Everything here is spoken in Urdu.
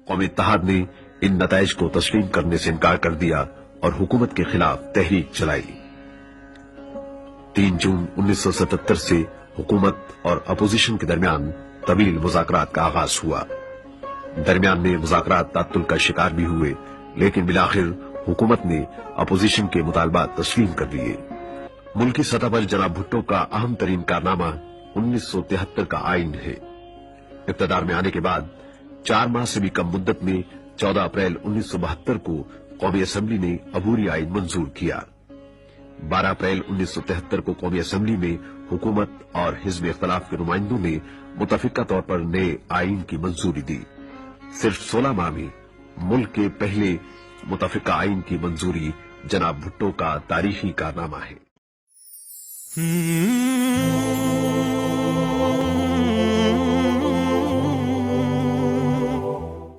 قوم اتحاد نے ان نتائج کو تسلیم کرنے سے انکار کر دیا اور حکومت کے خلاف تحریک چلائی۔ 3 جون 1977 سے حکومت اور اپوزیشن کے درمیان طویل مذاکرات کا آغاز ہوا۔ درمیان میں مذاکرات تعطل کا شکار بھی ہوئے، لیکن بالآخر حکومت نے اپوزیشن کے مطالبات تسلیم کر لیے۔ ملکی سطح پر جناب بھٹو کا اہم ترین کارنامہ 1973 کا آئین ہے۔ اقتدار میں آنے کے بعد 4 ماہ سے بھی کم مدت میں 14 اپریل 1972 کو قومی اسمبلی نے عبوری آئین منظور کیا۔ 12 اپریل 1973 کو قومی اسمبلی میں حکومت اور حزب اختلاف کے نمائندوں نے متفقہ طور پر نئے آئین کی منظوری دی۔ صرف 16 ماہ میں ملک کے پہلے متفقہ آئین کی منظوری جناب بھٹو کا تاریخی کارنامہ ہے۔